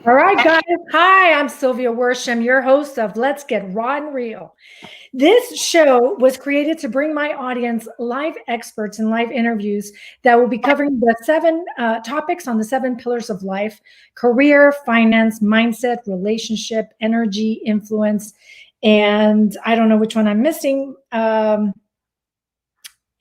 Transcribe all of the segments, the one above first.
All right, guys. Hi, I'm Sylvia Worsham, your host of Let's Get Raw and Real. This show was created to bring my audience live experts and live interviews that will be covering the seven topics on the seven pillars of life: career, finance, mindset, relationship, energy, influence, and I don't know which one I'm missing.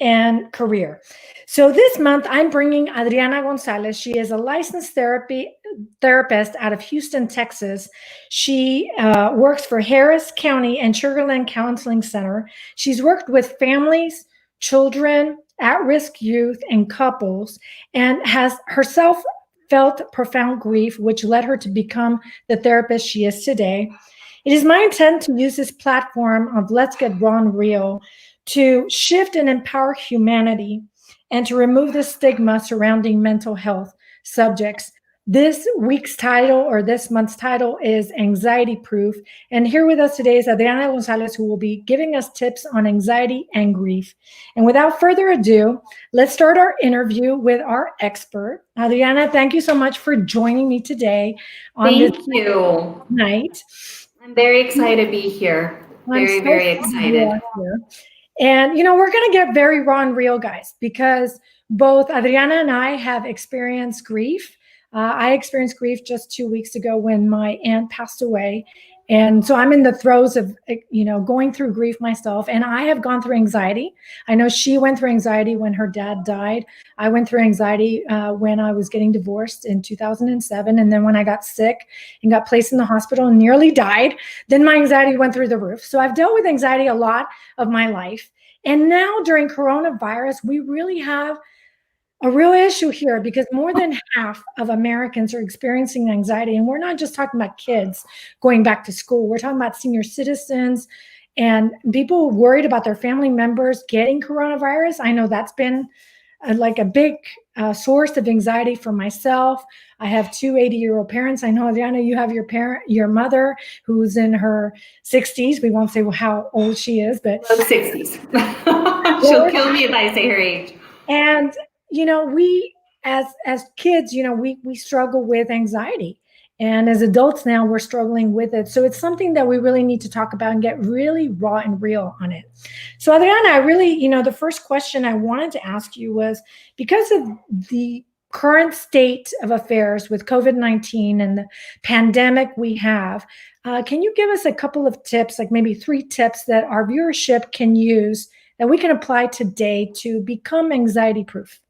And career. So this month, I'm bringing Adriana Gonzalez. She is a licensed therapist out of Houston, Texas. She works for Harris County and Sugar Land Counseling Center. She's worked with families, children, at-risk youth, and couples, and has herself felt profound grief, which led her to become the therapist she is today. It is my intent to use this platform of Let's Get Raw and Real to shift and empower humanity and to remove the stigma surrounding mental health subjects. This week's title, or this month's title, is Anxiety Proof. And here with us today is Adriana Gonzalez, who will be giving us tips on anxiety and grief. And without further ado, let's start our interview with our expert. Adriana, thank you so much for joining me today on this night. I'm very excited to be here. Very excited. And, we're going to get very raw and real, guys, because both Adriana and I have experienced grief. I experienced grief just 2 weeks ago when my aunt passed away. And so I'm in the throes of, going through grief myself. And I have gone through anxiety. I know she went through anxiety when her dad died. I went through anxiety when I was getting divorced in 2007. And then when I got sick and got placed in the hospital and nearly died, then my anxiety went through the roof. So I've dealt with anxiety a lot of my life. And now during coronavirus, we really have a real issue here because more than half of Americans are experiencing anxiety. And we're not just talking about kids going back to school. We're talking about senior citizens and people worried about their family members getting coronavirus. I know that's been a big source of anxiety for myself. I have two 80-year-old parents. I know, Adriana, you have your mother who's in her 60s. We won't say how old she is, but 60s. She'll kill me if I say her age. And we as kids, we struggle with anxiety. And as adults now, we're struggling with it. So it's something that we really need to talk about and get really raw and real on it. So Adriana, I really, the first question I wanted to ask you was, because of the current state of affairs with COVID-19 and the pandemic we have, can you give us a couple of tips, like maybe 3 tips that our viewership can use that we can apply today to become anxiety proof?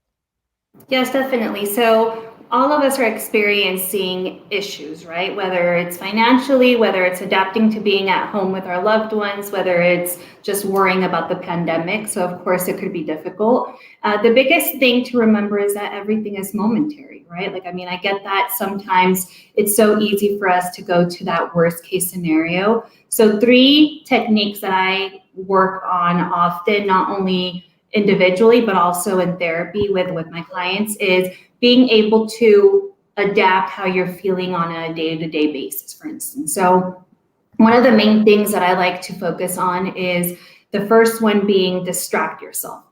Yes, definitely. So all of us are experiencing issues, right? Whether it's financially, whether it's adapting to being at home with our loved ones, whether it's just worrying about the pandemic. So of course it could be difficult. The biggest thing to remember is that everything is momentary, right? I get that sometimes it's so easy for us to go to that worst case scenario. So 3 techniques that I work on often, not only individually, but also in therapy with my clients, is being able to adapt how you're feeling on a day-to-day basis, for instance. So one of the main things that I like to focus on is the first one being distract yourself.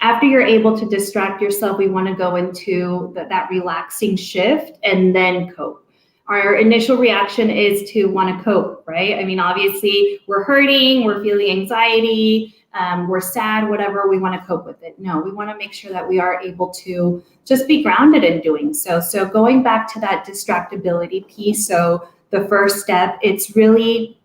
After you're able to distract yourself, we want to go into that relaxing shift and then cope. Our initial reaction is to want to cope, right? Obviously we're hurting, we're feeling anxiety, we're sad, whatever, we want to cope with it. No, we want to make sure that we are able to just be grounded in doing so. So going back to that distractibility piece, so the first step, it's really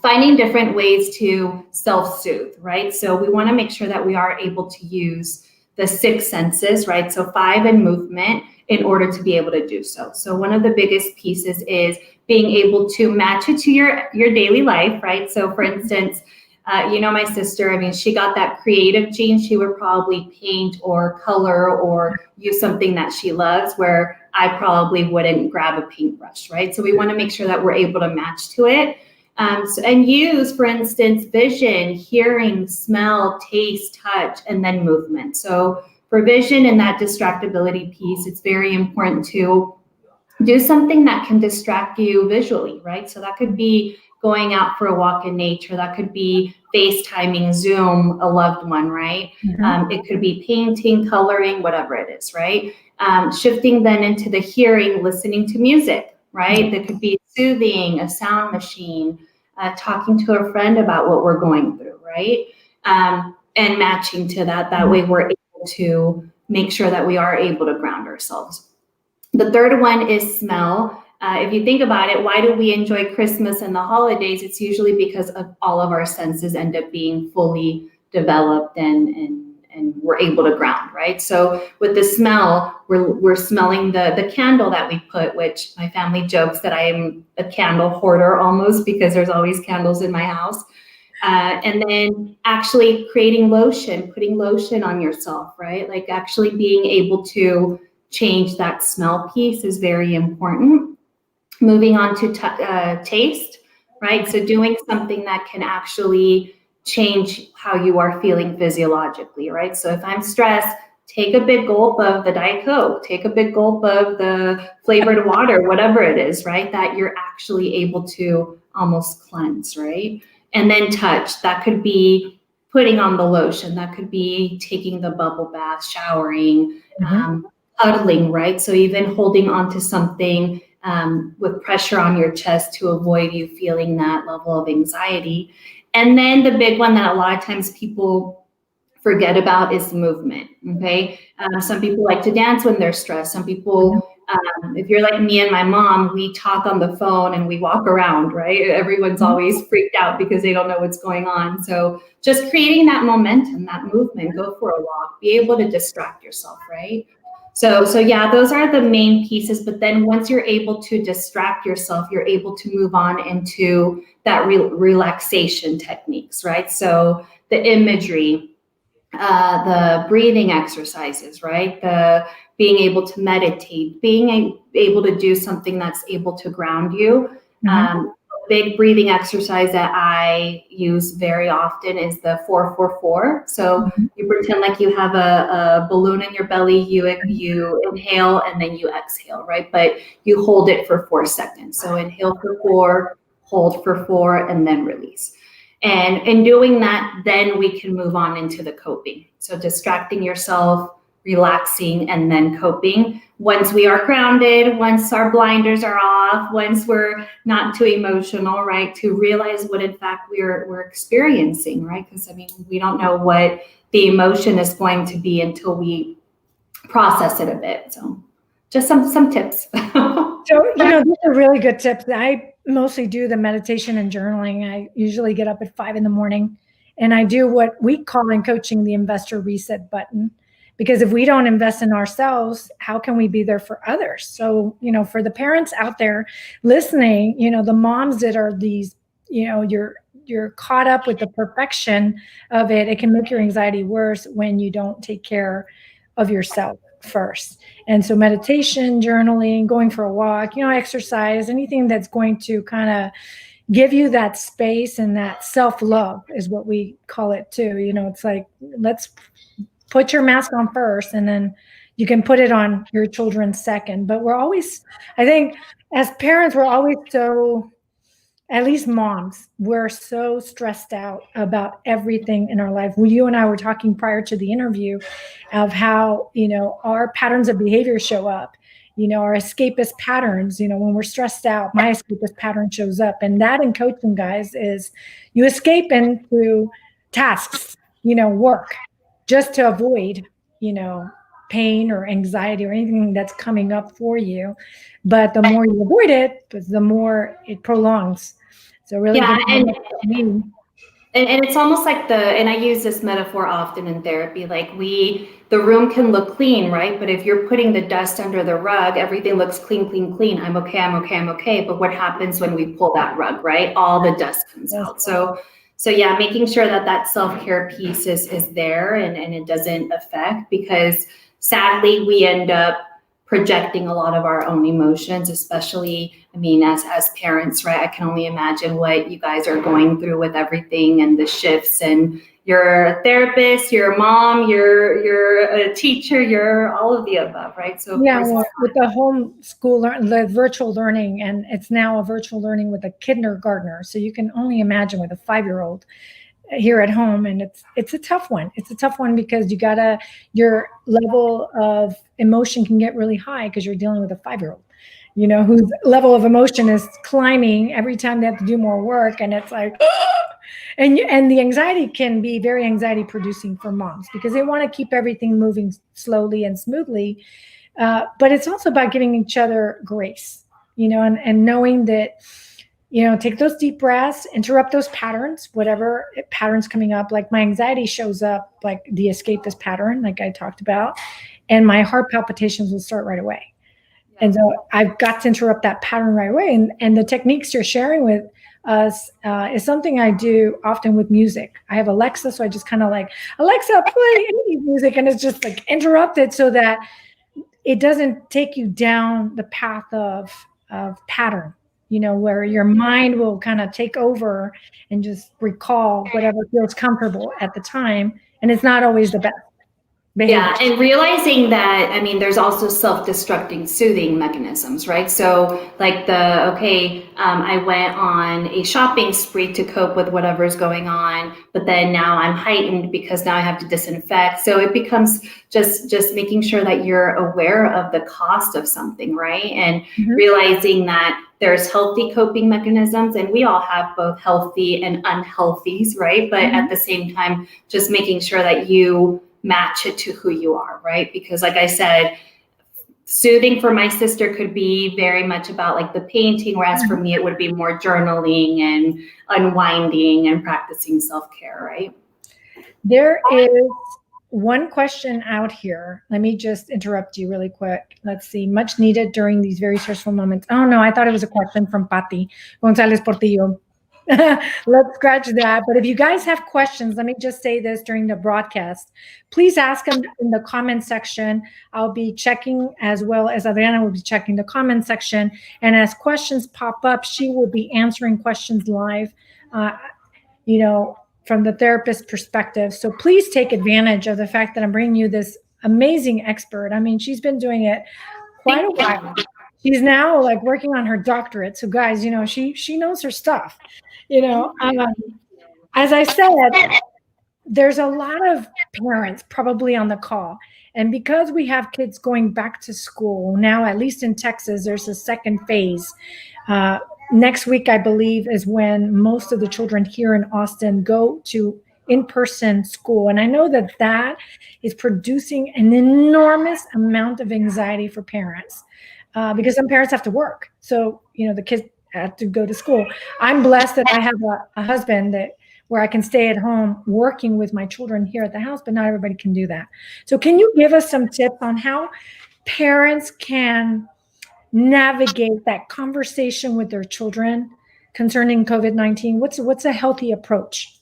finding different ways to self-soothe, right? So we want to make sure that we are able to use the 6 senses, right? So 5 in movement in order to be able to do so. So one of the biggest pieces is being able to match it to your daily life, right? So for instance, my sister, she got that creative gene. She would probably paint or color or use something that she loves, where I probably wouldn't grab a paintbrush, right? So we want to make sure that we're able to match to it. And use, for instance, vision, hearing, smell, taste, touch, and then movement. So for vision and that distractibility piece, it's very important to do something that can distract you visually, right? So that could be going out for a walk in nature. That could be FaceTiming, Zoom, a loved one, right? It could be painting, coloring, whatever it is, right? Shifting then into the hearing, listening to music, right? That could be soothing, a sound machine, talking to a friend about what we're going through, right? And matching to that. That way we're able to make sure that we are able to ground ourselves. The third one is smell. If you think about it, why do we enjoy Christmas and the holidays? It's usually because of all of our senses end up being fully developed and we're able to ground, right? So with the smell, we're smelling the candle that we put, which my family jokes that I am a candle hoarder almost because there's always candles in my house. And then actually creating lotion, putting lotion on yourself, right? Like actually being able to change that smell piece is very important. Moving on to taste, right? So doing something that can actually change how you are feeling physiologically, right? So if I'm stressed, take a big gulp of the Diet Coke, take a big gulp of the flavored water, whatever it is, right? That you're actually able to almost cleanse, right? And then touch, that could be putting on the lotion, that could be taking the bubble bath, showering, cuddling, right? So even holding on to something with pressure on your chest to avoid you feeling that level of anxiety. And then the big one that a lot of times people forget about is movement, okay? Some people like to dance when they're stressed. Some people, if you're like me and my mom, we talk on the phone and we walk around, right? Everyone's always freaked out because they don't know what's going on. So just creating that momentum, that movement, go for a walk, be able to distract yourself, right? So yeah, those are the main pieces. But then once you're able to distract yourself, you're able to move on into that relaxation techniques, right? So the imagery, the breathing exercises, right? The being able to meditate, being able to do something that's able to ground you. Big breathing exercise that I use very often is the 4-4-4. So you pretend like you have a balloon in your belly, you inhale and then you exhale, right? But you hold it for 4 seconds. So inhale for 4, hold for 4, and then release. And in doing that, then we can move on into the coping. So distracting yourself, relaxing, and then coping. Once we are grounded, once our blinders are off, once we're not too emotional, right, to realize what in fact we're experiencing, right? Because I mean, we don't know what the emotion is going to be until we process it a bit. So just some tips. So, these are really good tips. I mostly do the meditation and journaling. I usually get up at 5 in the morning and I do what we call in coaching the investor reset button. Because if we don't invest in ourselves, how can we be there for others? So, for the parents out there listening, the moms that are these, you're caught up with the perfection of it. It can make your anxiety worse when you don't take care of yourself first. And so meditation, journaling, going for a walk, exercise, anything that's going to kind of give you that space and that self-love is what we call it too. It's like, let's put your mask on first and then you can put it on your children second. But I think as parents, we're always so, at least moms, we're so stressed out about everything in our life. You and I were talking prior to the interview of how, our patterns of behavior show up, our escapist patterns, when we're stressed out, my escapist pattern shows up. And that in coaching, guys, is you escape into tasks, work, just to avoid, pain or anxiety or anything that's coming up for you. But the more you avoid it, the more it prolongs. So really, and it's almost like and I use this metaphor often in therapy, like the room can look clean, right? But if you're putting the dust under the rug, everything looks clean, clean, clean. I'm okay. But what happens when we pull that rug, right? All the dust comes out. So yeah, making sure that self-care piece is there and it doesn't affect, because sadly we end up projecting a lot of our own emotions, especially, as parents, right? I can only imagine what you guys are going through with everything and the shifts, and you're a therapist, you're a mom, you're a teacher, you're all of the above, right? So with the the virtual learning, and it's now a virtual learning with a kindergartner. So you can only imagine with a 5-year-old here at home, and it's a tough one. It's a tough one because your level of emotion can get really high because you're dealing with a 5-year-old, whose level of emotion is climbing every time they have to do more work, and it's like, and the anxiety can be very anxiety producing for moms because they want to keep everything moving slowly and smoothly, but it's also about giving each other grace, and knowing that. Take those deep breaths, interrupt those patterns, whatever patterns coming up. Like my anxiety shows up like the escapist pattern, like I talked about, and my heart palpitations will start right away. Yeah. And so I've got to interrupt that pattern right away. And the techniques you're sharing with us is something I do often with music. I have Alexa, so I just kind of like, Alexa, play any music, and it's just like interrupted so that it doesn't take you down the path of pattern. Where your mind will kind of take over and just recall whatever feels comfortable at the time. And it's not always the best behavior. Yeah, and realizing that, there's also self-destructing soothing mechanisms, right? So like I went on a shopping spree to cope with whatever's going on, but then now I'm heightened because now I have to disinfect. So it becomes just making sure that you're aware of the cost of something, right? And realizing that there's healthy coping mechanisms, and we all have both healthy and unhealthies, right? But at the same time, just making sure that you match it to who you are, right? Because like I said, soothing for my sister could be very much about like the painting, whereas for me, it would be more journaling and unwinding and practicing self-care, right? There is one question out here. Let me just interrupt you really quick. Let's see. Much needed during these very stressful moments. Oh no, I thought it was a question from Patti Gonzalez Portillo. Let's scratch that. But if you guys have questions, let me just say this during the broadcast. Please ask them in the comment section. I'll be checking, as well as Adriana will be checking the comment section. And as questions pop up, she will be answering questions live, from the therapist perspective. So please take advantage of the fact that I'm bringing you this amazing expert. She's been doing it quite a while. She's now like working on her doctorate. So guys, she knows her stuff. As I said, there's a lot of parents probably on the call. And because we have kids going back to school now, at least in Texas, there's a second phase. Next week, I believe, is when most of the children here in Austin go to in-person school. And I know that is producing an enormous amount of anxiety for parents. Because some parents have to work. So, the kids have to go to school. I'm blessed that I have a husband where I can stay at home working with my children here at the house, but not everybody can do that. So can you give us some tips on how parents can navigate that conversation with their children concerning COVID-19? What's a healthy approach?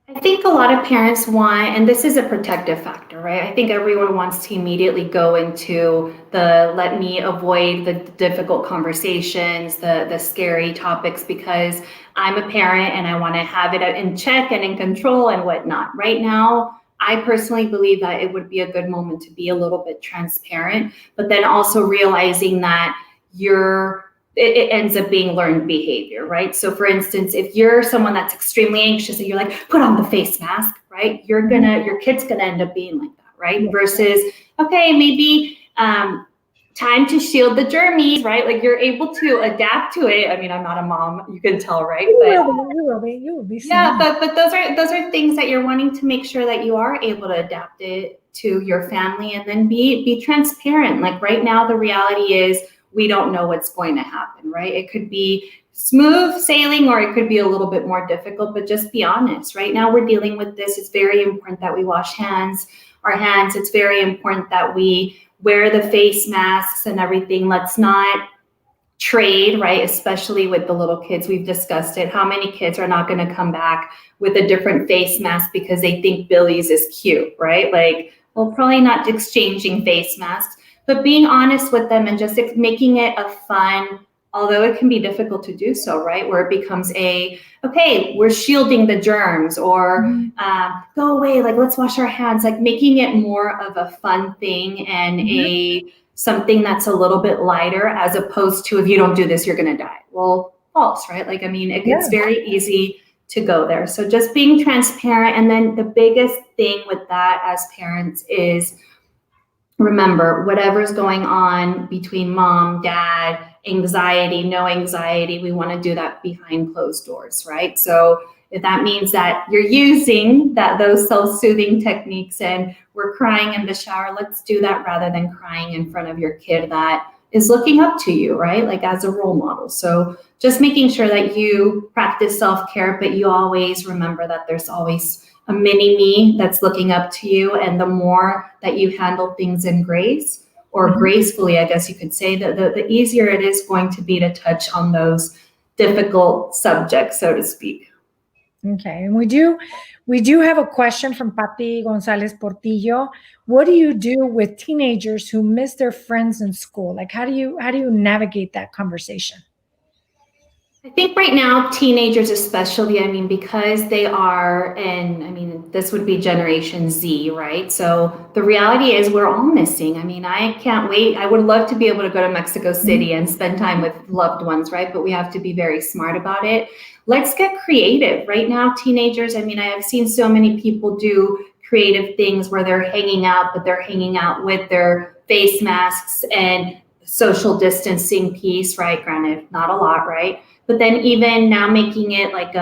I think a lot of parents want, and this is a protective factor, right? I think everyone wants to immediately go into let me avoid the difficult conversations, the scary topics, because I'm a parent and I want to have it in check and in control and whatnot. Right now, I personally believe that it would be a good moment to be a little bit transparent, but then also realizing that it ends up being learned behavior, right? So for instance, if you're someone that's extremely anxious and you're like, put on the face mask, right? Your kid's gonna end up being like that, right? Versus, okay, maybe time to shield the germies, right? Like you're able to adapt to it. I'm not a mom, you can tell, right? You will be. Yeah, but those are things that you're wanting to make sure that you are able to adapt it to your family, and then be transparent. Like right now, the reality is, we don't know what's going to happen, right? It could be smooth sailing or it could be a little bit more difficult, but just be honest. Right now we're dealing with this. It's very important that we wash our hands. It's very important that we wear the face masks and everything. Let's not trade, right? Especially with the little kids. We've discussed it. How many kids are not going to come back with a different face mask because they think Billy's is cute, right? like, well, probably not exchanging face masks. But being honest with them and just making it a fun, although it can be difficult to do so, right? Where it becomes okay, we're shielding the germs, or go away, like let's wash our hands, like making it more of a fun thing and something that's a little bit lighter, as opposed to, if you don't do this, you're gonna die. Well, false, right? Like, it's very easy to go there. So just being transparent. And then the biggest thing with that as parents is, remember, whatever's going on between mom, dad, anxiety, no anxiety, we want to do that behind closed doors, right? So if that means that you're using those self-soothing techniques and we're crying in the shower, let's do that rather than crying in front of your kid that is looking up to you, right? Like as a role model. So just making sure that you practice self-care, but you always remember that there's always a mini me that's looking up to you. And the more that you handle things in grace or gracefully, I guess you could say, the easier it is going to be to touch on those difficult subjects, so to speak. Okay, and we do have a question from Pati Gonzalez Portillo. What do you do with teenagers who miss their friends in school? Like, how do you navigate that conversation? I think right now, teenagers especially, I mean, because they are, and I mean, this would be Generation Z, right? So the reality is we're all missing. I mean, I can't wait. I would love to be able to go to Mexico City and spend time with loved ones, right? But we have to be very smart about it. Let's get creative. Right now, teenagers, I mean, I have seen so many people do creative things where they're hanging out, but they're hanging out with their face masks and social distancing piece, right? Granted, not a lot, right? But then even now making it like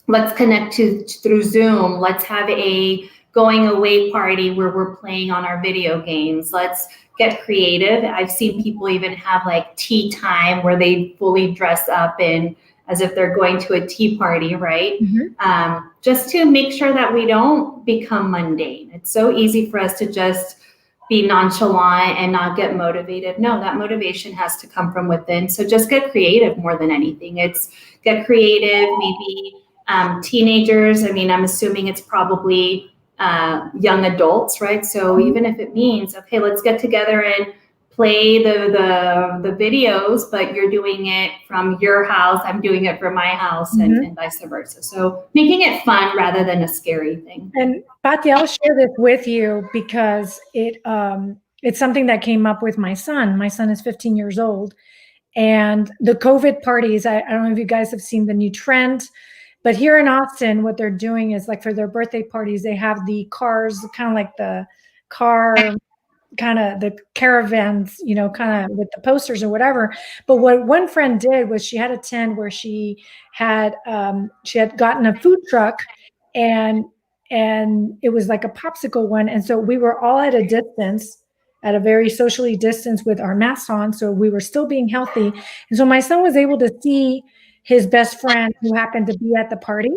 let's connect through Zoom. Let's have a going away party where we're playing on our video games. Let's get creative. I've seen people even have like tea time where they fully dress up in as if they're going to a tea party, right? Just to make sure that we don't become mundane. It's so easy for us to just be nonchalant and not get motivated. No, that motivation has to come from within. So just get creative more than anything. It's get creative, maybe teenagers. I mean, I'm assuming it's probably young adults, right? So even if it means, okay, let's get together and play the videos, but you're doing it from your house, I'm doing it from my house, and vice versa. So making it fun rather than a scary thing. And Pati, I'll share this with you because it's something that came up with my son. My son is 15 years old, and the COVID parties, I don't know if you guys have seen the new trend, but here in Austin, what they're doing is like for their birthday parties, they have the cars, kind of like the car, kind of the caravans, you know, kind of with the posters or whatever. But what one friend did was she had a tent where she had gotten a food truck, and it was like a popsicle one. And so we were all at a distance, at a very socially distanced with our masks on. So we were still being healthy. And so my son was able to see his best friend who happened to be at the party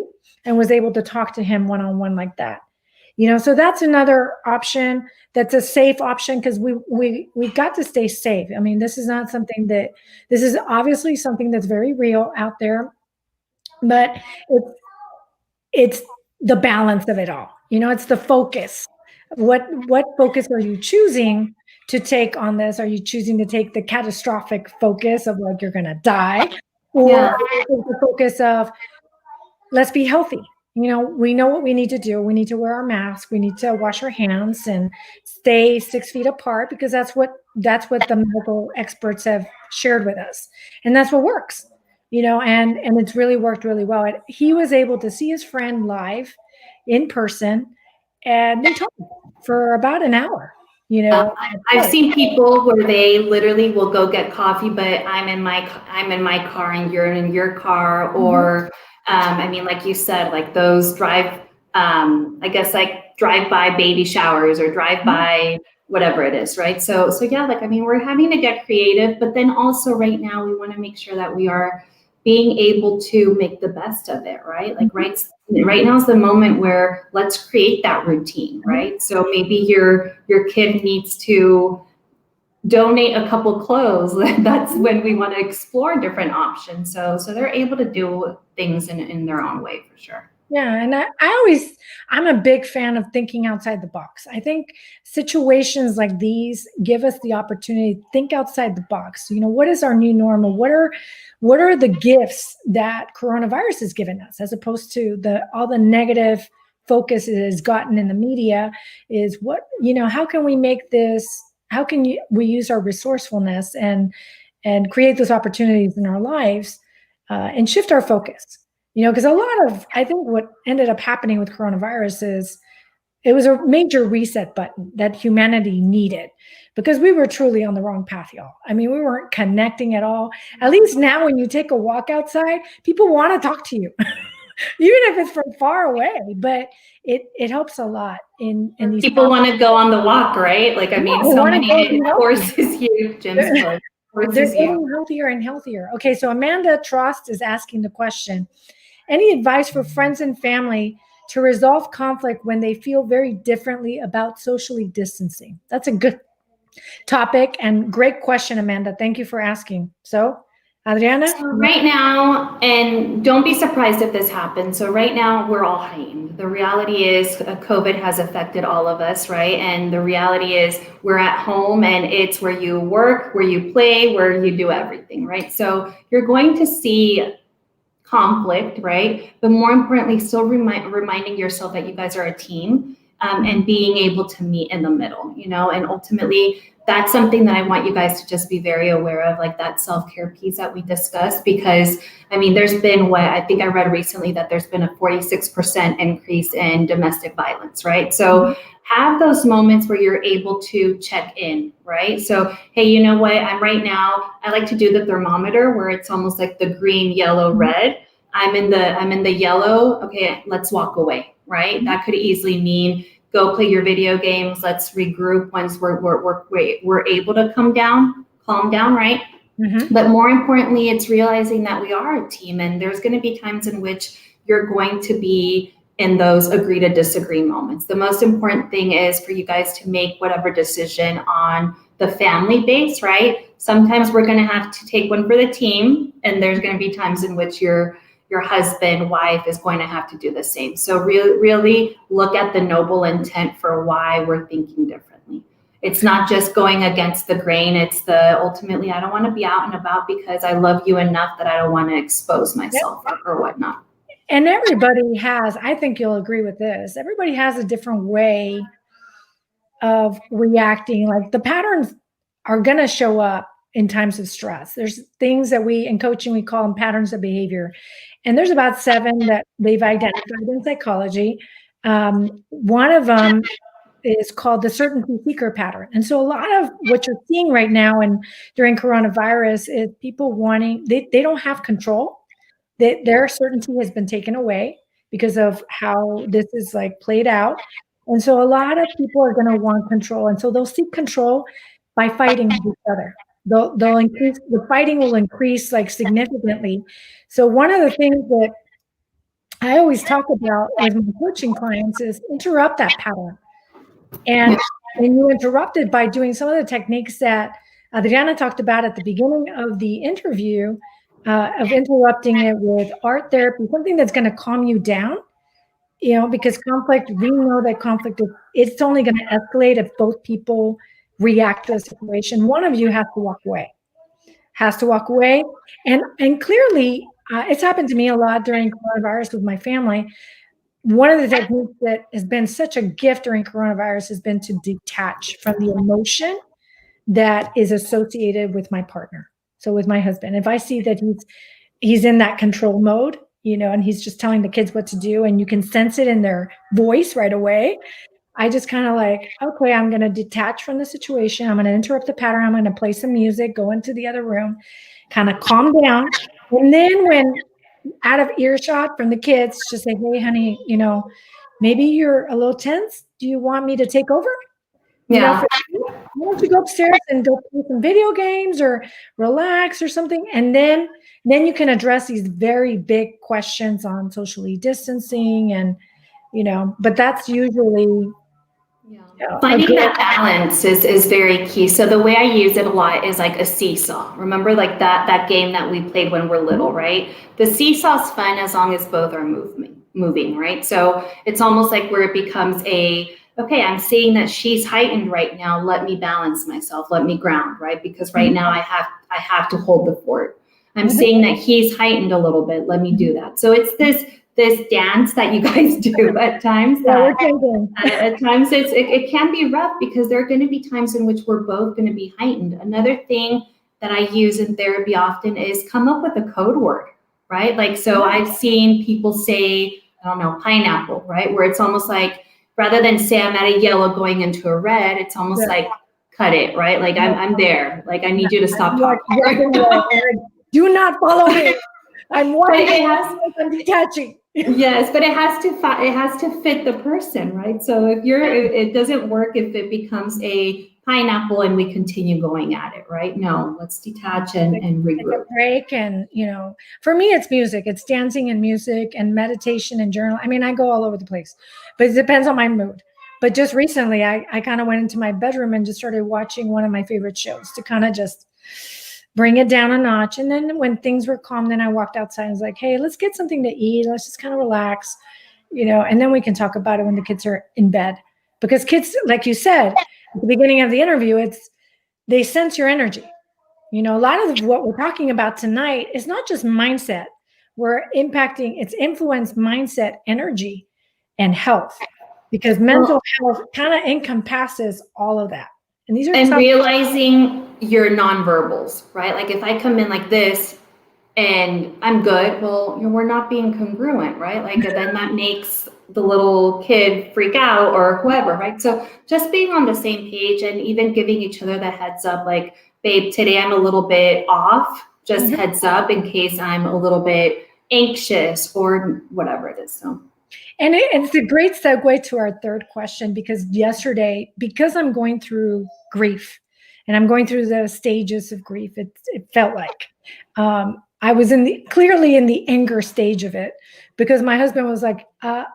and was able to talk to him one-on-one like that. You know, so that's another option. That's a safe option because we've got to stay safe. I mean, this is not something that, this is obviously something that's very real out there, but it's the balance of it all. You know, it's the focus. What focus are you choosing to take on this? Are you choosing to take the catastrophic focus of like you're gonna die, or the focus of let's be healthy? You know, we know what we need to do. We need to wear our mask. We need to wash our hands and stay 6 feet apart because that's what the medical experts have shared with us, and that's what works. You know, and it's really worked really well. He was able to see his friend live, in person, and they talked for about an hour. You know, I've seen people where they literally will go get coffee, but I'm in my car and you're in your car, or I mean, like you said, like those drive by baby showers or drive by whatever it is, right? So yeah, like, I mean, we're having to get creative, but then also right now we want to make sure that we are being able to make the best of it, right? Like right now is the moment where let's create that routine, right? So maybe your kid needs to donate a couple clothes. That's when we want to explore different options. So they're able to do things in their own way for sure. Yeah, and I'm a big fan of thinking outside the box. I think situations like these give us the opportunity to think outside the box. You know, what is our new normal? What are the gifts that coronavirus has given us, as opposed to all the negative focus it has gotten in the media? Is what, you know, how can we make this? How can we use our resourcefulness and create those opportunities in our lives and shift our focus? because I think what ended up happening with coronavirus is it was a major reset button that humanity needed, because we were truly on the wrong path, y'all. I mean, we weren't connecting at all. At least now when you take a walk outside, people want to talk to you, even if it's from far away, but it helps a lot in these people want to go on the walk, right? Like, I mean, so many forces you, Jim's plug. They're getting healthier and healthier. Okay, so Amanda Trost is asking the question, any advice for friends and family to resolve conflict when they feel very differently about socially distancing? That's a good topic and great question, Amanda. Thank you for asking. So, Adriana? So right now, and don't be surprised if this happens. So right now, we're all heightened. The reality is COVID has affected all of us, right? And the reality is we're at home, and it's where you work, where you play, where you do everything, right? So you're going to see conflict, right? But more importantly, still reminding yourself that you guys are a team, and being able to meet in the middle, and ultimately that's something that I want you guys to just be very aware of, like that self-care piece that we discussed, because I mean, there's been I think I read recently that there's been a 46% increase in domestic violence, right? So have those moments where you're able to check in, right? So, hey, you know what? I like to do the thermometer where it's almost like the green, yellow, red. I'm in the yellow. Okay, let's walk away, right? That could easily mean go play your video games. Let's regroup once we're able to calm down, right? Mm-hmm. But more importantly, it's realizing that we are a team, and there's going to be times in which you're going to be in those agree to disagree moments. The most important thing is for you guys to make whatever decision on the family base, right? Sometimes we're going to have to take one for the team, and there's going to be times in which your husband, wife is going to have to do the same. So really look at the noble intent for why we're thinking differently. It's not just going against the grain. It's ultimately, I don't want to be out and about because I love you enough that I don't want to expose myself or whatnot. And everybody has, I think you'll agree with this, everybody has a different way of reacting. Like the patterns are going to show up in times of stress. There's things that in coaching, we call them patterns of behavior. And there's about 7 that they've identified in psychology. One of them is called the certainty seeker pattern. And so a lot of what you're seeing right now and during coronavirus is people wanting, they don't have control. Their certainty has been taken away because of how this is like played out. And so a lot of people are going to want control. And so they'll seek control by fighting with each other. They'll increase, the fighting will increase like significantly. So one of the things that I always talk about with my coaching clients is interrupt that pattern. And you interrupt it by doing some of the techniques that Adriana talked about at the beginning of the interview, of interrupting it with art therapy, something that's going to calm you down, because conflict, we know that conflict, it's only going to escalate if both people react to the situation. One of you has to walk away. And clearly, it's happened to me a lot during coronavirus with my family. One of the techniques that has been such a gift during coronavirus has been to detach from the emotion that is associated with my partner. So with my husband, if I see that he's in that control mode, and he's just telling the kids what to do, and you can sense it in their voice right away, I just kind of like, okay, I'm going to detach from the situation. I'm going to interrupt the pattern. I'm going to play some music, go into the other room, kind of calm down. And then when out of earshot from the kids, just say, hey, honey, maybe you're a little tense. Do you want me to take over? Yeah. Why don't you go upstairs and go play some video games or relax or something? And then you can address these very big questions on socially distancing and, but that's usually finding that balance is very key. So the way I use it a lot is like a seesaw. Remember like that game that we played when we're little, right? The seesaw's fun as long as both are moving, right? So it's almost like where it becomes okay, I'm seeing that she's heightened right now. Let me balance myself. Let me ground, right? Because right now I have to hold the fort. I'm seeing that he's heightened a little bit. Let me do that. So it's this dance that you guys do at times. At times it can be rough because there are going to be times in which we're both going to be heightened. Another thing that I use in therapy often is come up with a code word, right? Like, so I've seen people say, I don't know, pineapple, right? Where it's almost like, rather than say I'm at a yellow going into a red, it's almost like cut it, right? Like I'm there. Like I need you to stop talking. Do not follow me. I'm watching. I'm detaching. Yes, but it has to fit the person, right? So if it doesn't work if it becomes a pineapple and we continue going at it, right? No, let's detach and regroup. Take a break, and for me, it's music. It's dancing and music and meditation and journal. I mean, I go all over the place, but it depends on my mood. But just recently, I kind of went into my bedroom and just started watching one of my favorite shows to kind of just bring it down a notch. And then when things were calm, then I walked outside and was like, hey, let's get something to eat. Let's just kind of relax, and then we can talk about it when the kids are in bed. Because kids, like you said at the beginning of the interview, they sense your energy. A lot of what we're talking about tonight is not just mindset. We're impacting, it's influence, mindset, energy, and health. Because mental health kind of encompasses all of that. And realizing your nonverbals, right? Like if I come in like this and I'm good, well, we're not being congruent, right? Like then that makes the little kid freak out or whoever, right? So just being on the same page and even giving each other the heads up, like, babe, today I'm a little bit off, just heads up in case I'm a little bit anxious or whatever it is. So. And it's a great segue to our third question, because yesterday, because I'm going through grief and I'm going through the stages of grief, it felt like I was clearly in the anger stage of it, because my husband was like, I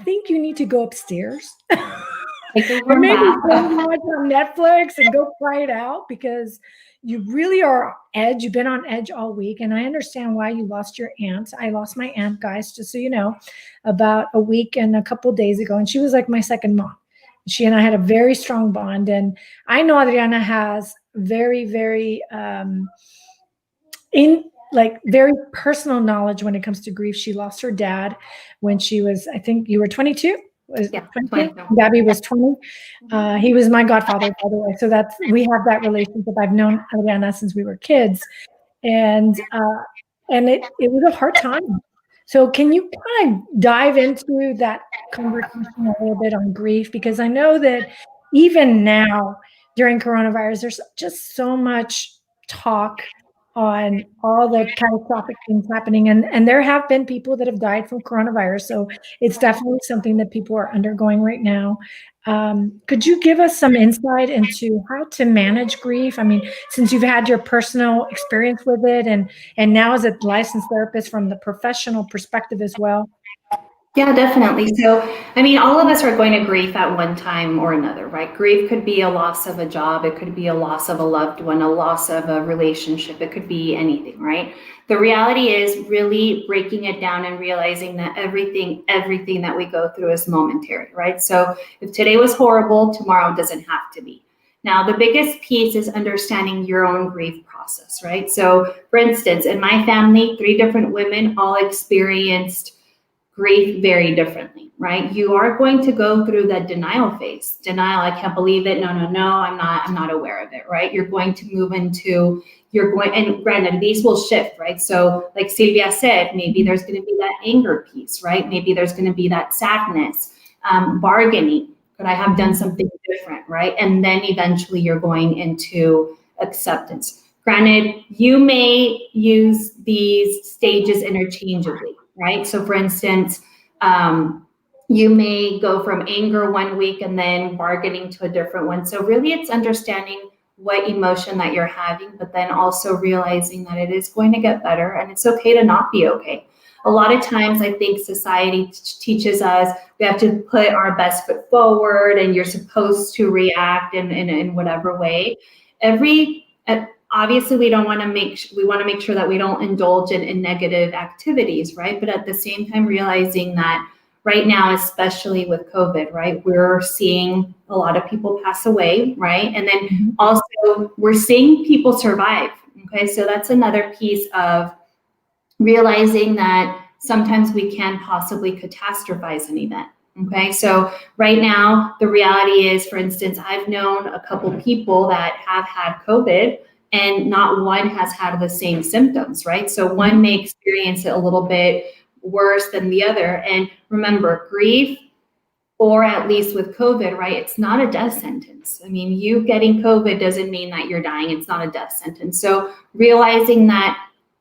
think you need to go upstairs or maybe watch on Netflix and go cry it out, because you really are on edge. You've been on edge all week. And I understand why you lost your aunt. I lost my aunt, guys, just so you know, about a week and a couple of days ago. And she was like my second mom. She and I had a very strong bond. And I know Adriana has very, very, very personal knowledge when it comes to grief. She lost her dad when she was, I think you were 22. Yeah, 20. Gabby was 20. He was my godfather, by the way. So we have that relationship. I've known Adriana since we were kids, and it was a hard time. So can you kind of dive into that conversation a little bit on grief? Because I know that even now during coronavirus, there's just so much talk on all the catastrophic things happening. And there have been people that have died from coronavirus. So it's definitely something that people are undergoing right now. Could you give us some insight into how to manage grief? I mean, since you've had your personal experience with it, and now as a licensed therapist from the professional perspective as well. Yeah, definitely. So, I mean, all of us are going to grieve at one time or another, right? Grief could be a loss of a job. It could be a loss of a loved one, a loss of a relationship. It could be anything, right? The reality is really breaking it down and realizing that everything that we go through is momentary, right? So if today was horrible, tomorrow doesn't have to be. Now, the biggest piece is understanding your own grief process, right? So for instance, in my family, 3 different women all experienced grief very differently, right? You are going to go through that denial phase. Denial, I can't believe it. No, I'm not aware of it, right? You're going to move into, and granted, these will shift, right? So like Sylvia said, maybe there's going to be that anger piece, right? Maybe there's going to be that sadness, bargaining. Could I have done something different, right? And then eventually you're going into acceptance. Granted, you may use these stages interchangeably, right? So for instance, you may go from anger one week and then bargaining to a different one. So really it's understanding what emotion that you're having, but then also realizing that it is going to get better and it's okay to not be okay. A lot of times I think society teaches us we have to put our best foot forward and you're supposed to react in whatever way. Obviously, we want to make sure that we don't indulge in negative activities, right? But at the same time, realizing that right now, especially with COVID, right, we're seeing a lot of people pass away, right? And then also we're seeing people survive. Okay, so that's another piece of realizing that sometimes we can possibly catastrophize an event. Okay, so right now, the reality is, for instance, I've known a couple people that have had COVID and not one has had the same symptoms, right? So one may experience it a little bit worse than the other. And remember, grief, or at least with COVID, right? It's not a death sentence. I mean, you getting COVID doesn't mean that you're dying. It's not a death sentence. So realizing that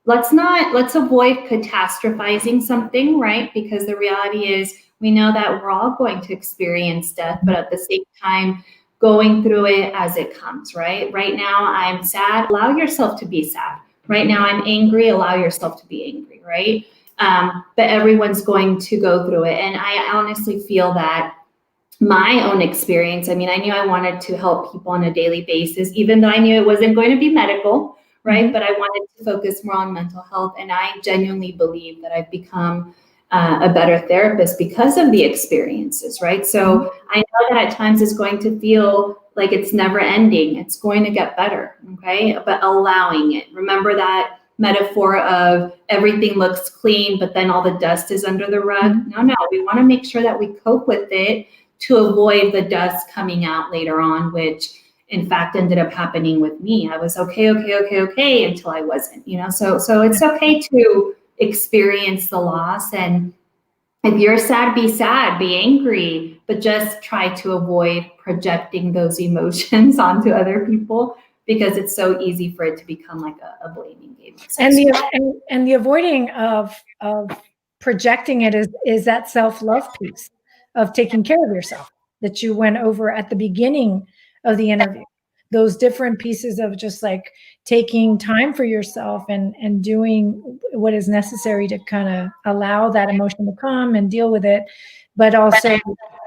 let's avoid catastrophizing something, right? Because the reality is we know that we're all going to experience death, but at the same time, going through it as it comes, right? Right now, I'm sad. Allow yourself to be sad. Right now, I'm angry. Allow yourself to be angry, right? But everyone's going to go through it. And I honestly feel that my own experience, I mean, I knew I wanted to help people on a daily basis, even though I knew it wasn't going to be medical, right? But I wanted to focus more on mental health. And I genuinely believe that I've become a better therapist because of the experiences, right? So I know that at times it's going to feel like it's never ending. It's going to get better, okay? But allowing it. Remember that metaphor of everything looks clean, but then all the dust is under the rug? No, we want to make sure that we cope with it to avoid the dust coming out later on, which in fact ended up happening with me. I was okay until I wasn't, you know? So it's okay to experience the loss. And if you're sad, be angry, but just try to avoid projecting those emotions onto other people, because it's so easy for it to become like a blaming game. And the avoiding of projecting it is that self-love piece of taking care of yourself that you went over at the beginning of the interview. Those different pieces of just like taking time for yourself and doing what is necessary to kind of allow that emotion to come and deal with it, but also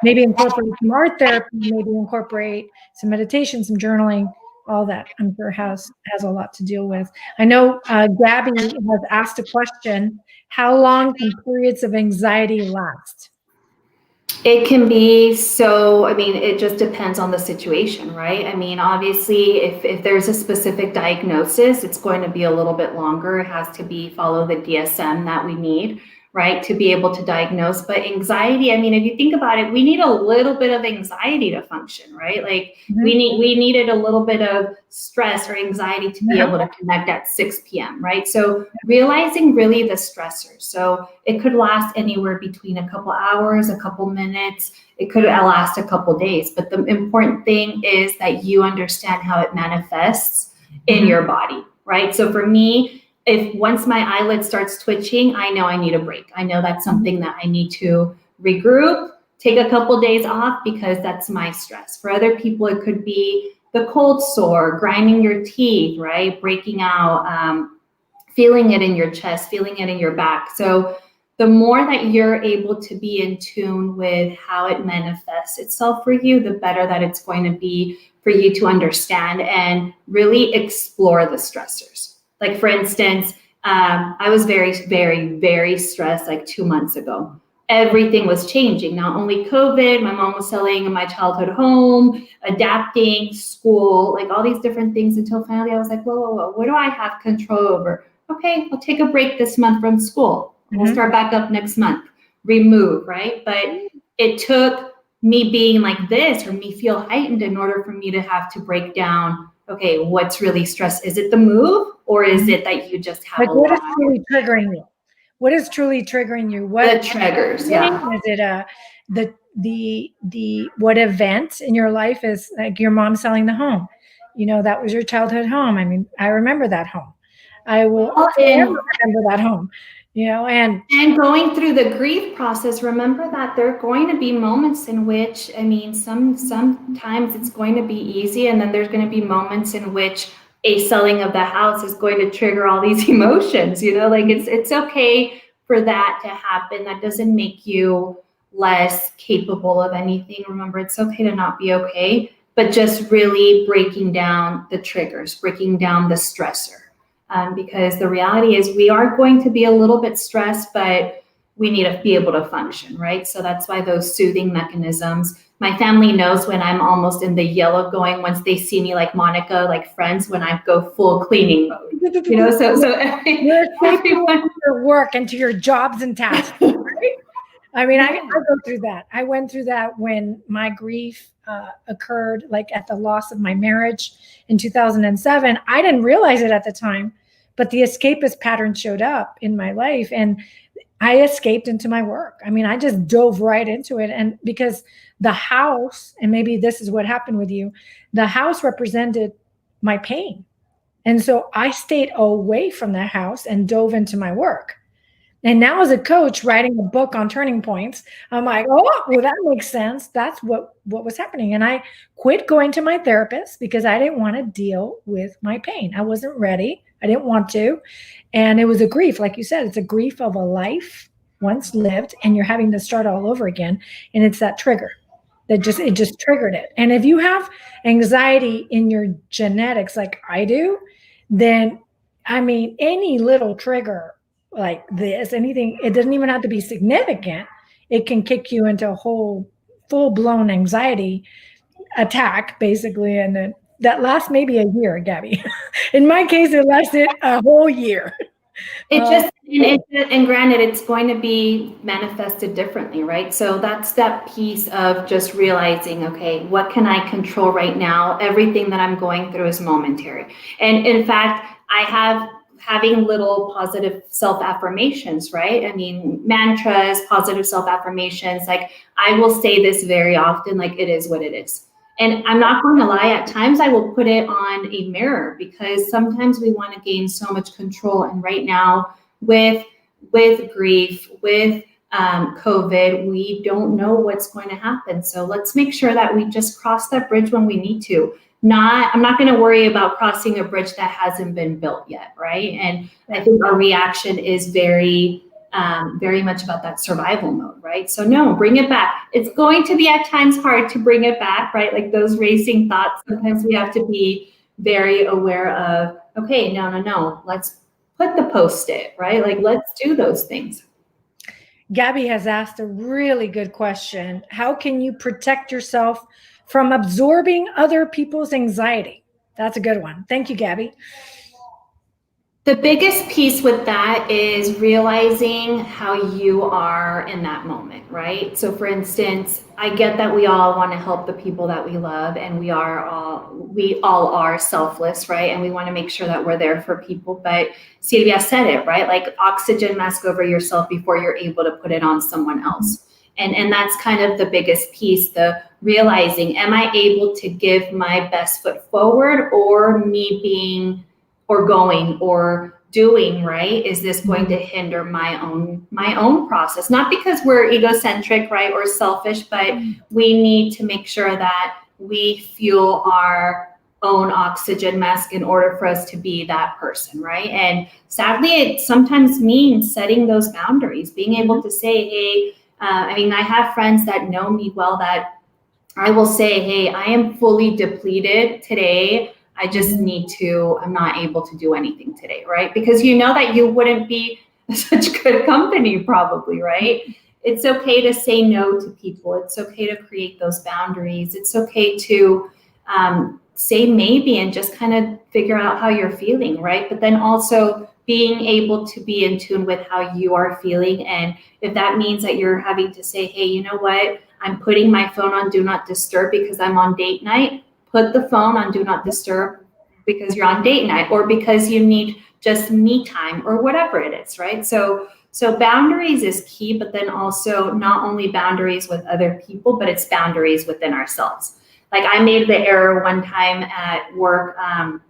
maybe incorporate some art therapy, maybe incorporate some meditation, some journaling, all that I'm sure has a lot to deal with. I know Gabby has asked a question: how long can periods of anxiety last? It can be so, I mean, it just depends on the situation, right? I mean, obviously, if there's a specific diagnosis, it's going to be a little bit longer. It has to follow the DSM that we need, right, to be able to diagnose. But anxiety, I mean, if you think about it, we need a little bit of anxiety to function, right? Like we needed a little bit of stress or anxiety to be able to connect at 6 p.m., right? So realizing really the stressors. So it could last anywhere between a couple hours, a couple minutes. It could last a couple days. But the important thing is that you understand how it manifests in your body, right? So for me, if once my eyelid starts twitching, I know I need a break. I know that's something that I need to regroup, take a couple days off, because that's my stress. For other people, it could be the cold sore, grinding your teeth, right? Breaking out, feeling it in your chest, feeling it in your back. So the more that you're able to be in tune with how it manifests itself for you, the better that it's going to be for you to understand and really explore the stressors. Like for instance, I was very, very, very stressed like 2 months ago. Everything was changing. Not only COVID, my mom was selling in my childhood home, adapting, school, like all these different things, until finally I was like, whoa, what do I have control over? Okay, I'll take a break this month from school. We'll start back up next month. Remove, right? But it took me being like this, or me feel heightened, in order for me to have to break down, okay, what's really stress? Is it the move, or is it that you just have a lot? What is truly triggering you? What is truly triggering you? What the triggers? Yeah. Is it what event in your life is like your mom selling the home? You know, that was your childhood home. I mean, I remember that home. I will forever remember that home. You know, and going through the grief process, remember that there are going to be moments in which, I mean, sometimes it's going to be easy, and then there's going to be moments in which a selling of the house is going to trigger all these emotions. You know, like it's okay for that to happen. That doesn't make you less capable of anything. Remember, it's okay to not be okay, but just really breaking down the triggers, breaking down the stressor. Because the reality is we are going to be a little bit stressed, but we need to be able to function, right? So that's why those soothing mechanisms, my family knows when I'm almost in the yellow going, once they see me like Monica, like Friends, when I go full cleaning mode, you know, so you're everyone to your work and to your jobs and tasks, right? I mean, I go through that. I went through that when my grief occurred, like at the loss of my marriage in 2007. I didn't realize it at the time, but the escapist pattern showed up in my life, and I escaped into my work. I mean, I just dove right into it. And because the house, and maybe this is what happened with you, the house represented my pain. And so I stayed away from that house and dove into my work. And now, as a coach writing a book on turning points, I'm like, oh, well, that makes sense. That's what was happening. And I quit going to my therapist because I didn't want to deal with my pain. I wasn't ready. I didn't want to. And it was a grief. Like you said, it's a grief of a life once lived, and you're having to start all over again. And it's that trigger that it just triggered it. And if you have anxiety in your genetics like I do, then, I mean, any little trigger like this, anything, it doesn't even have to be significant. It can kick you into a whole full-blown anxiety attack, basically. And then that lasts maybe a year, Gabby. In my case, it lasted a whole year. And granted, it's going to be manifested differently, right? So that's that piece of just realizing, okay, what can I control right now? Everything that I'm going through is momentary. And in fact, having little positive self-affirmations, right? I mean, mantras, positive self-affirmations, like I will say this very often, like it is what it is. And I'm not going to lie, at times I will put it on a mirror because sometimes we want to gain so much control. And right now with grief, with COVID, we don't know what's going to happen. So let's make sure that we just cross that bridge when we need to. I'm not going to worry about crossing a bridge that hasn't been built yet, right? And I think our reaction is very much about that survival mode, right? So no, bring it back. It's going to be at times hard to bring it back, right? Like those racing thoughts, sometimes we have to be very aware of, okay, no, let's put the Post-it, right? Like let's do those things. Gabby has asked a really good question. How can you protect yourself from absorbing other people's anxiety? That's a good one. Thank you, Gabby. The biggest piece with that is realizing how you are in that moment, right? So for instance, I get that we all want to help the people that we love, and we all are selfless, right? And we want to make sure that we're there for people. But Sylvia said it, right? Like oxygen mask over yourself before you're able to put it on someone else. And that's kind of the biggest piece, the realizing, am I able to give my best foot forward, or me being or going or doing, right? Is this going to hinder my own process? Not because we're egocentric, right, or selfish, but we need to make sure that we fuel our own oxygen mask in order for us to be that person, right? And sadly, it sometimes means setting those boundaries, being able to say, hey, I mean, I have friends that know me well that I will say, hey, I am fully depleted today. I just I'm not able to do anything today, right? Because you know that you wouldn't be such good company probably, right? It's okay to say no to people. It's okay to create those boundaries. It's okay to say maybe and just kind of figure out how you're feeling, right? But then also being able to be in tune with how you are feeling. And if that means that you're having to say, hey, you know what? I'm putting my phone on do not disturb because I'm on date night. Put the phone on do not disturb because you're on date night, or because you need just me time, or whatever it is, right? So boundaries is key, but then also not only boundaries with other people, but it's boundaries within ourselves. Like I made the error one time at work. I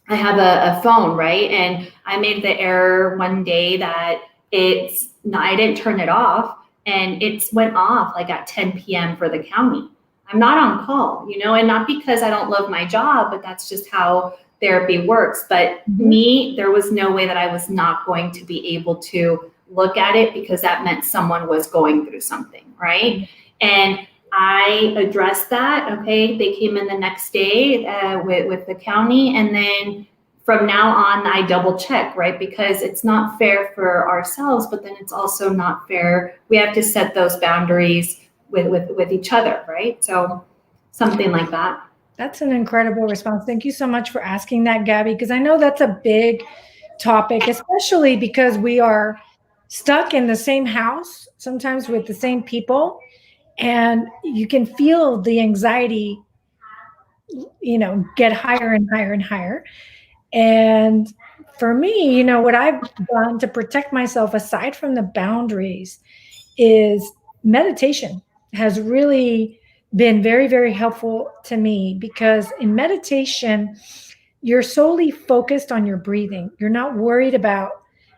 have a phone, right? And I made the error one day that I didn't turn it off, and it went off like at 10 p.m. for the county. I'm not on call, and not because I don't love my job, but that's just how therapy works. But me, there was no way that I was not going to be able to look at it, because that meant someone was going through something, right? And I addressed that. Okay, they came in the next day with the county, and then from now on, I double check, right? Because it's not fair for ourselves, but then it's also not fair. We have to set those boundaries with each other, right? So something like that. That's an incredible response. Thank you so much for asking that, Gabby, because I know that's a big topic, especially because we are stuck in the same house, sometimes with the same people, and you can feel the anxiety, get higher and higher and higher. And for me, what I've done to protect myself, aside from the boundaries, is meditation has really been very, very helpful to me, because in meditation, you're solely focused on your breathing. You're not worried about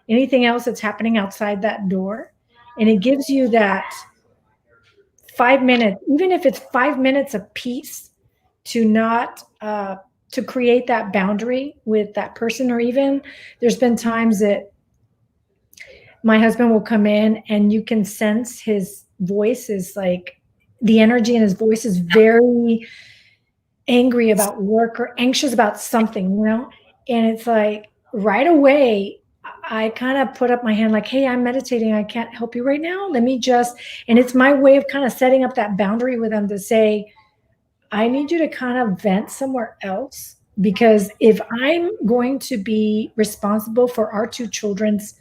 anything else that's happening outside that door. And it gives you that 5 minutes, even if it's 5 minutes of peace, to not to create that boundary with that person. Or even there's been times that my husband will come in and you can sense his voice is like, the energy in his voice is very angry about work or anxious about something, and it's like right away I kind of put up my hand like, hey, I'm meditating, I can't help you right now, let me just, and it's my way of kind of setting up that boundary with them to say, I need you to kind of vent somewhere else, because if I'm going to be responsible for our two children's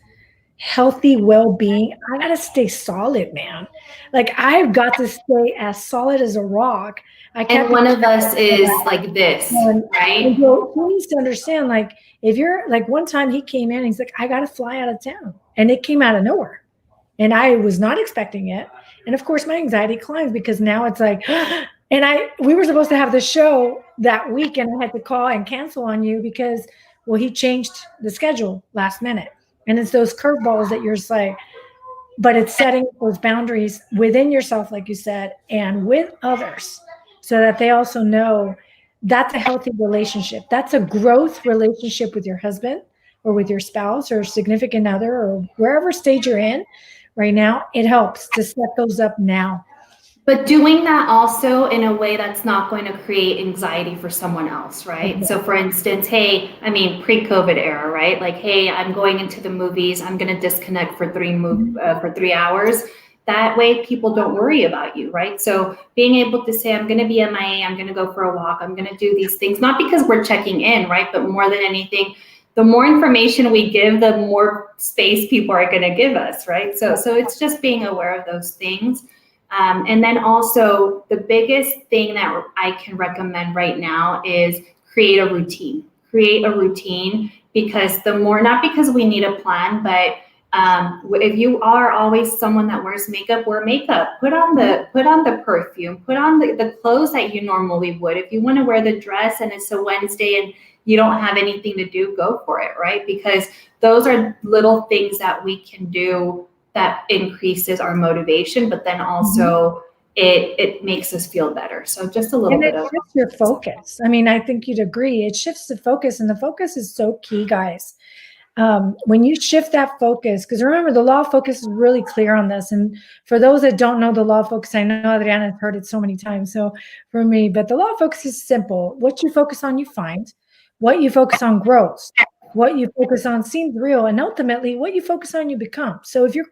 healthy well-being, I gotta stay solid, man. Like, I've got to stay as solid as a rock. I can't And one of us is like this, right? and so he needs to understand, like, if you're like, one time he came in, he's like, I gotta fly out of town, and it came out of nowhere, and I was not expecting it. And of course my anxiety climbs, because now it's like, and we were supposed to have the show that week, and I had to call and cancel on you because, well, he changed the schedule last minute. And it's those curveballs that you're just like, but it's setting those boundaries within yourself, like you said, and with others, so that they also know that's a healthy relationship. That's a growth relationship with your husband or with your spouse or significant other, or wherever stage you're in right now. It helps to set those up now. But doing that also in a way that's not going to create anxiety for someone else, right? Okay. So for instance, hey, I mean, pre-COVID era, right? Like, hey, I'm going into the movies, I'm going to disconnect for 3 hours. That way people don't worry about you, right? So being able to say, I'm going to be MIA, I'm going to go for a walk, I'm going to do these things, not because we're checking in, right? But more than anything, the more information we give, the more space people are going to give us, right? So it's just being aware of those things. And then also the biggest thing that I can recommend right now is create a routine. Create a routine, because the more, not because we need a plan, but if you are always someone that wears makeup, wear makeup. Put on the perfume. Put on the clothes that you normally would. If you want to wear the dress and it's a Wednesday and you don't have anything to do, go for it, right? Because those are little things that we can do that increases our motivation, but then also it makes us feel better. So just a little bit of shifts your focus. I mean, I think you'd agree. It shifts the focus, and the focus is so key, guys. When you shift that focus, because remember, the law of focus is really clear on this. And for those that don't know the law of focus, I know Adriana has heard it so many times. So for me, but the law of focus is simple. What you focus on, you find. What you focus on grows. What you focus on seems real. And ultimately, what you focus on, you become. So if you're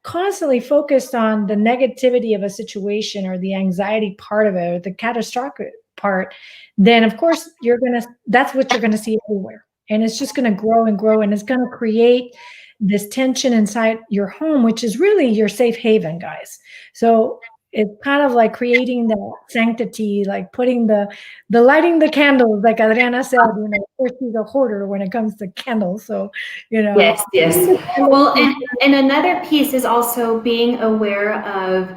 constantly focused on the negativity of a situation, or the anxiety part of it, or the catastrophic part, then of course that's what you're gonna see everywhere. And it's just gonna grow and grow, and it's gonna create this tension inside your home, which is really your safe haven, guys. So it's kind of like creating that sanctity, like putting the lighting the candles, like Adriana said, of course she's a hoarder when it comes to candles. So, Yes. Well, and another piece is also being aware of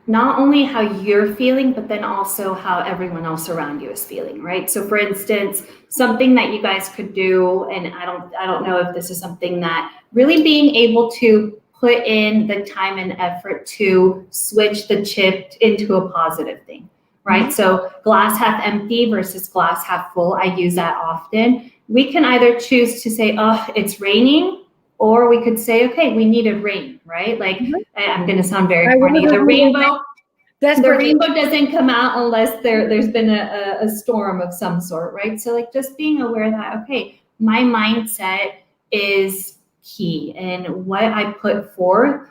not only how you're feeling, but then also how everyone else around you is feeling, right? So for instance, something that you guys could do, and I don't know if this is something that really being able to put in the time and effort to switch the chip into a positive thing, right? So glass half empty versus glass half full. I use that often. We can either choose to say, oh, it's raining, or we could say, okay, we needed rain, right? Like, I'm going to sound very corny. The rainbow doesn't come out unless there's been a storm of some sort, right? So like just being aware that, okay, my mindset is key, and what I put forth,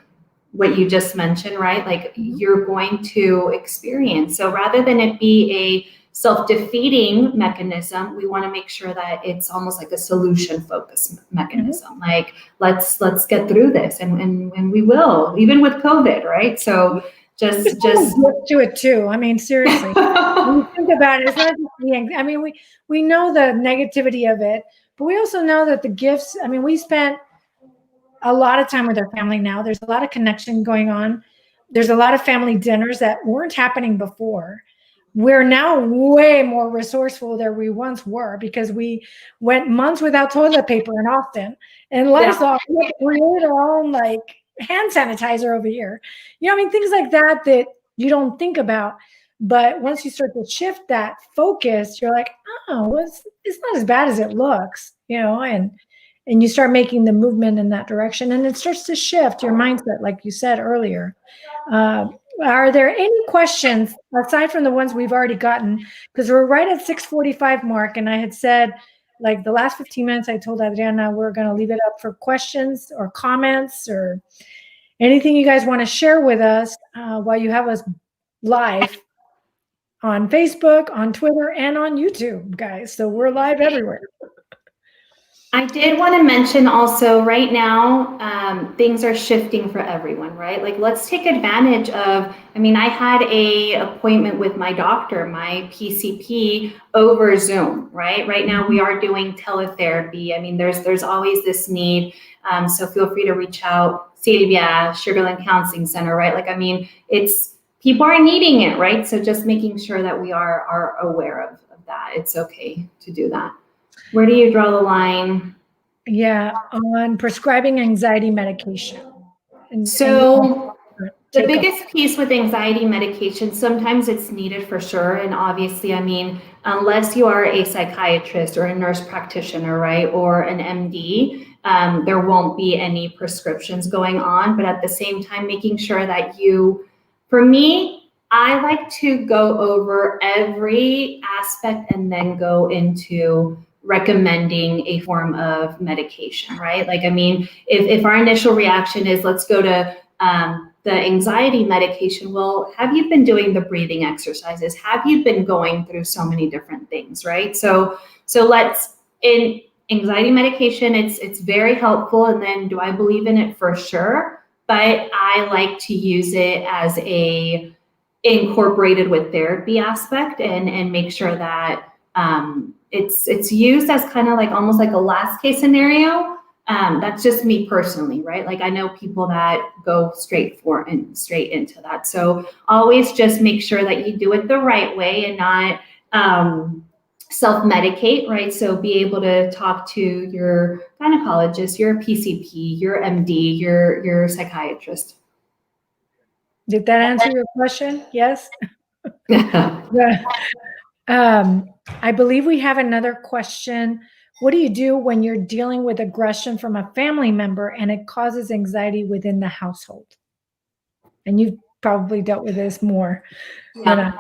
what you just mentioned, right? Like you're going to experience. So rather than it be self-defeating mechanism, we want to make sure that it's almost like a solution-focused mechanism. Like, let's get through this, and we will, even with COVID, right? So just to it too. I mean, seriously, when you think about it, it's not just the, I mean, we know the negativity of it, but we also know that the gifts, I mean, we spent a lot of time with our family now. There's a lot of connection going on. There's a lot of family dinners that weren't happening before. We're now way more resourceful than we once were because we went months without toilet paper in Austin and Lysol. We created our own like hand sanitizer over here. You know, I mean, things like that that you don't think about. But once you start to shift that focus, you're like, oh, it's not as bad as it looks, you know, and you start making the movement in that direction, and it starts to shift your mindset, like you said earlier. Are there any questions aside from the ones we've already gotten? Because we're right at 6:45 mark, and I had said, like the last 15 minutes, I told Adriana we're going to leave it up for questions or comments or anything you guys want to share with us while you have us live on Facebook, on Twitter, and on YouTube, guys. So we're live everywhere. I did want to mention also right now, things are shifting for everyone, right? Like, let's take advantage of, I mean, I had a appointment with my doctor, my PCP, over Zoom, right? Right now we are doing teletherapy. I mean, there's always this need. So feel free to reach out, Sylvia, Sugarland Counseling Center, right? Like, I mean, people are needing it, right? So just making sure that we are aware of that. It's okay to do that. Where do you draw the line? Yeah, on prescribing anxiety medication. So the biggest piece with anxiety medication, sometimes it's needed for sure. And obviously, I mean, unless you are a psychiatrist or a nurse practitioner, right, or an MD, there won't be any prescriptions going on. But at the same time, making sure that for me, I like to go over every aspect and then go into recommending a form of medication, right? Like, I mean, if our initial reaction is let's go to the anxiety medication, well, have you been doing the breathing exercises? Have you been going through so many different things, right? So in anxiety medication, it's very helpful. And then do I believe in it? For sure. But I like to use it as incorporated with therapy aspect and make sure that it's used as kind of like almost like a last case scenario. That's just me personally, right? Like, I know people that go straight into that. So always just make sure that you do it the right way and not self-medicate, right? So be able to talk to your gynecologist, your PCP, your MD, your psychiatrist. Did that answer your question? Yes. I believe we have another question. What do you do when you're dealing with aggression from a family member and it causes anxiety within the household? And you've probably dealt with this more. Yeah.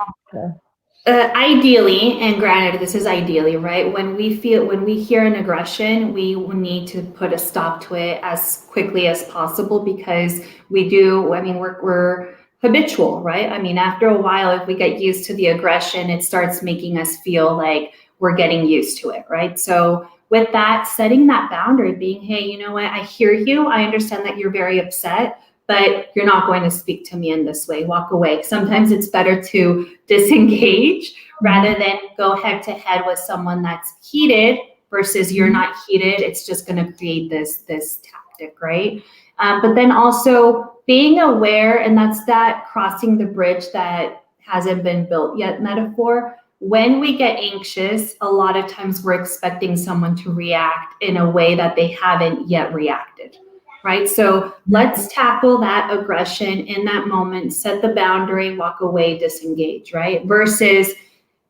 Ideally, and granted, this is ideally, right? When we hear an aggression, we will need to put a stop to it as quickly as possible because we're habitual, right? I mean, after a while, if we get used to the aggression, it starts making us feel like we're getting used to it, right? So with that, setting that boundary, being, hey, you know what? I hear you. I understand that you're very upset, but you're not going to speak to me in this way. Walk away. Sometimes it's better to disengage rather than go head to head with someone that's heated versus you're not heated. It's just going to create this tactic, right? But then also being aware, and that's that crossing the bridge that hasn't been built yet metaphor. When we get anxious, a lot of times we're expecting someone to react in a way that they haven't yet reacted, right? So let's tackle that aggression in that moment, set the boundary, walk away, disengage, right? Versus,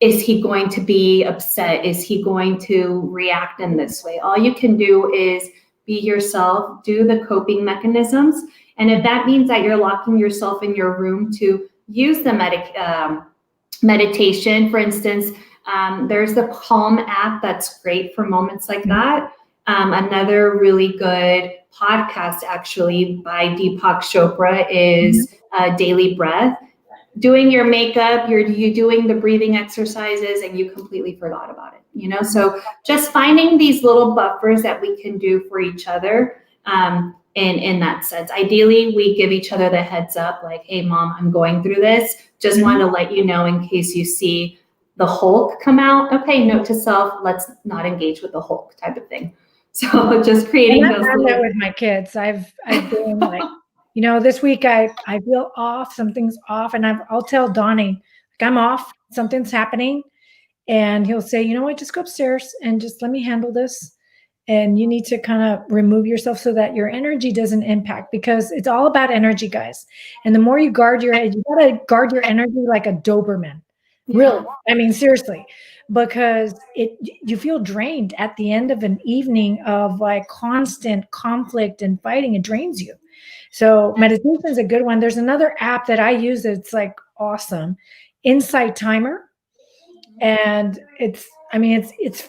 is he going to be upset? Is he going to react in this way? All you can do is be yourself, do the coping mechanisms. And if that means that you're locking yourself in your room to use the meditation, for instance, there's the Calm app that's great for moments like that. Another really good podcast actually by Deepak Chopra is Daily Breath. doing your makeup, you doing the breathing exercises, and you completely forgot about it, you know? So just finding these little buffers that we can do for each other, in that sense. Ideally, we give each other the heads up, like, hey, mom, I'm going through this. Just want to let you know in case you see the Hulk come out. Okay, note to self, let's not engage with the Hulk type of thing. So just creating those. I've done that with my kids. I've been like, you know, this week I feel off, something's off, and I'll tell Donnie, like, I'm off, something's happening, and he'll say, you know what, just go upstairs and just let me handle this. And you need to kind of remove yourself so that your energy doesn't impact, because it's all about energy, guys. And the more you guard you gotta guard your energy like a Doberman. Really, I mean, seriously, because you feel drained at the end of an evening of like constant conflict and fighting. It drains you. So meditation is a good one. There's another app that I use that's like awesome, Insight Timer. And it's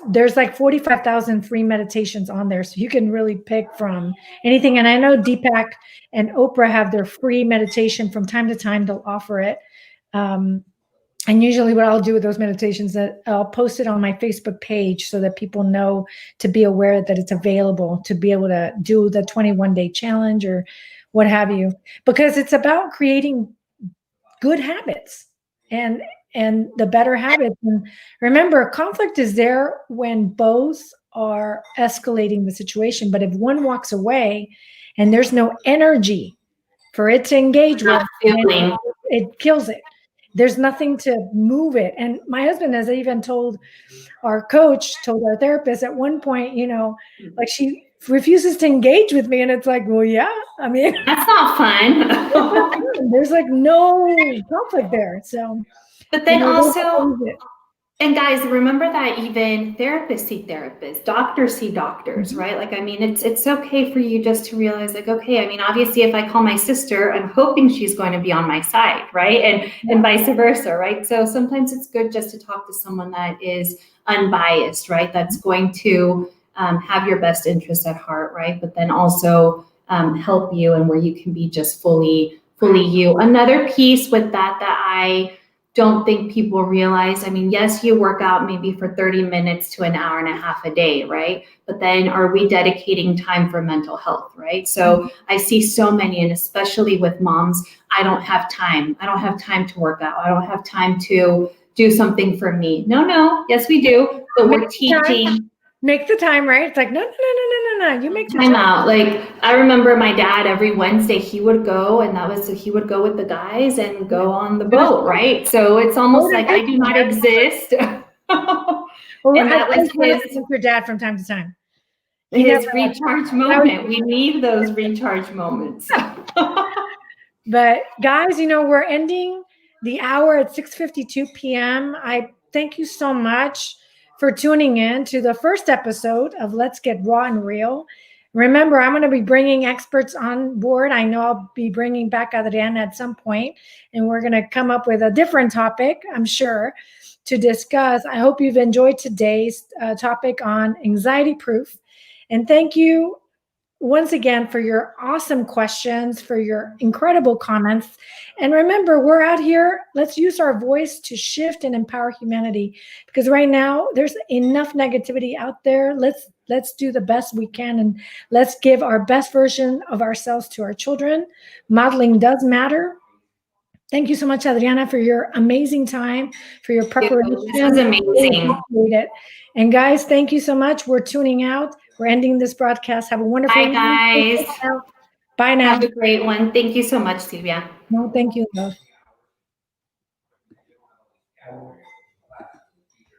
there's like 45,000 free meditations on there. So you can really pick from anything. And I know Deepak and Oprah have their free meditation from time to time. They'll offer it. And usually what I'll do with those meditations, that I'll post it on my Facebook page so that people know to be aware that it's available, to be able to do the 21-day challenge or what have you, because it's about creating good habits and the better habits. And remember, conflict is there when both are escalating the situation. But if one walks away and there's no energy for it to engage with, it kills it. There's nothing to move it. And my husband, as I even told our therapist at one point, you know, like, she refuses to engage with me. And it's like, well, yeah, I mean, that's not fun. There's like no conflict there. So, but then also, and guys, remember that even therapists see therapists, doctors see doctors, right? Like, I mean, it's okay for you just to realize, like, okay, I mean, obviously, if I call my sister, I'm hoping she's going to be on my side, right? And vice versa, right? So sometimes it's good just to talk to someone that is unbiased, right? That's going to have your best interests at heart, right? But then also help you, and where you can be just fully you. Another piece with that I don't think people realize, I mean, yes, you work out maybe for 30 minutes to an hour and a half a day, right? But then are we dedicating time for mental health, right? So I see so many, and especially with moms, I don't have time. I don't have time to work out. I don't have time to do something for me. No, yes, we do. But we're teaching. Make the time, right? It's like, no. You make the time out. Like, I remember my dad, every Wednesday he would go, and he would go with the guys and go on the boat, right? So it's almost like I do not exist. Well, and that was your dad from time to time. His recharge moment. We need those recharge moments. But guys, you know, we're ending the hour at 6:52 p.m. I thank you so much for tuning in to the first episode of Let's Get Raw and Real. Remember, I'm going to be bringing experts on board. I know I'll be bringing back Adriana at some point, and we're going to come up with a different topic, I'm sure, to discuss. I hope you've enjoyed today's topic on anxiety proof. And thank you once again for your awesome questions, for your incredible comments. And remember, we're out here. Let's use our voice to shift and empower humanity, because right now there's enough negativity out there. Let's do the best we can, and let's give our best version of ourselves to our children. Modeling does matter. Thank you so much, Adriana, for your amazing time, for your preparation. This was amazing. And guys, thank you so much. We're tuning out. We're ending this broadcast. Have a wonderful evening. Bye, guys. Bye now. Have a great one. Thank you so much, Sylvia. No, thank you, love.